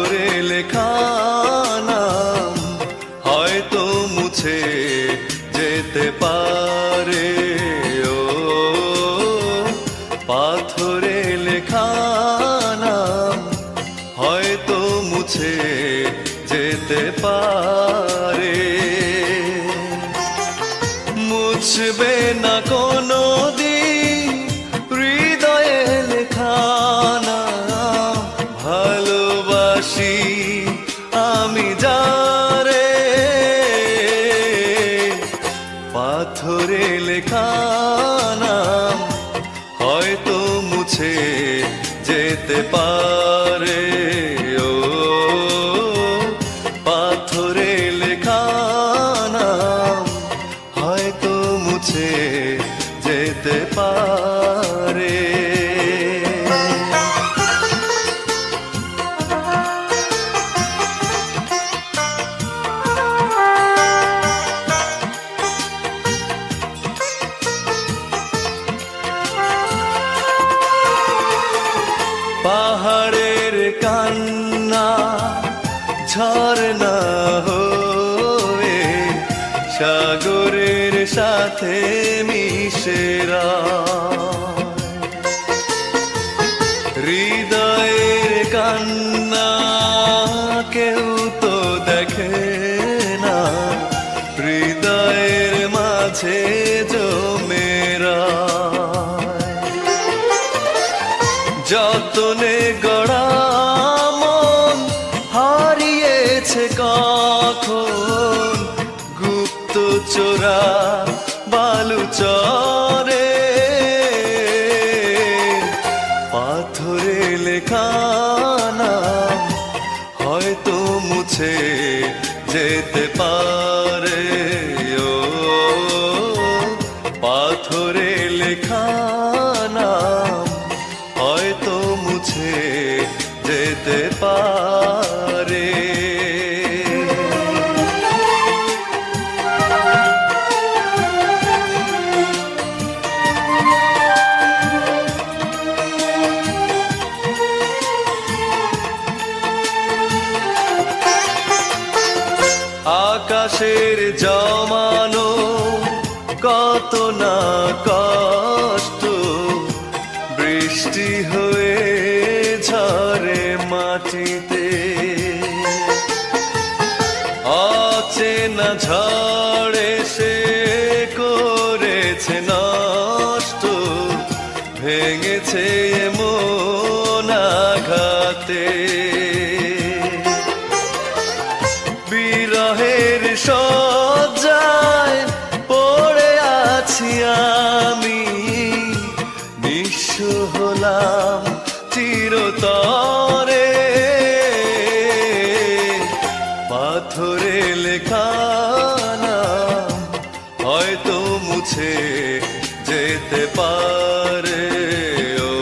পাথরে লেখা নাম হয়তো মুছে যেতে পারে। ও পাথরে লেখা নাম হয়তো মুছে যেতে পারে। মুছবে না কোনো দিন হৃদয়ে লেখা নাম, ভালোবাসি আমি যারে। পাথরে লেখা নাম হয়তো মুছে যেতে পারে। ও পাথরে লেখা নাম হয়তো মুছে যেতে পারে। পাহাড়ের কান্না ঝরনা হয়ে সাগরের সাথে মিশেরা, হৃদয়ের কান্না কেউ তো দেখে না, হৃদয়ের মাঝে জমেরা। যতনে গড়া মন হারিয়েছে কখন গুপ্ত চোরা বালুচরে। পাথরে লেখা নাম হয়তো মুছে যেতে পারে। ও পাথরে লেখা নাম হয়তো মুছে যেতে পারে। আকাশের জমানো কত না কষ্ট বৃষ্টি হয়ে ঝরে মাটিতে। অচেনা ঝড়ে সে করেছে নষ্ট, ভেঙেছে মন আঘাতে। বিরহের শয্যায় পড়ে আছি আমি, নিঃস্ব হলাম চিরতরে। পাথরে লেখা নাম হয়তো মুছে যেতে পারে। ও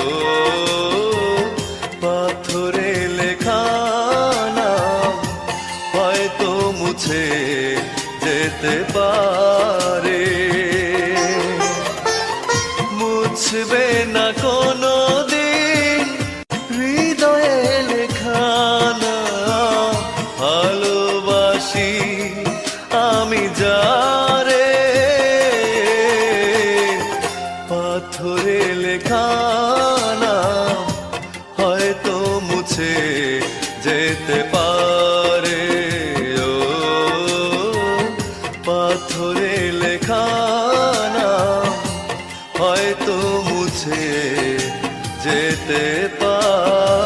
পাথরে লেখা নাম হয়তো মুছে যেতে পারে। মুছবে না কোনো দিন হৃদয়ে লেখা নাম, ভালোবাসি আমি যারে। পাথরে লেখা নাম হয়তো মুছে যেতে পারে। ও পাথরে লেখা নাম হয়তো মুছে যেতে পারে।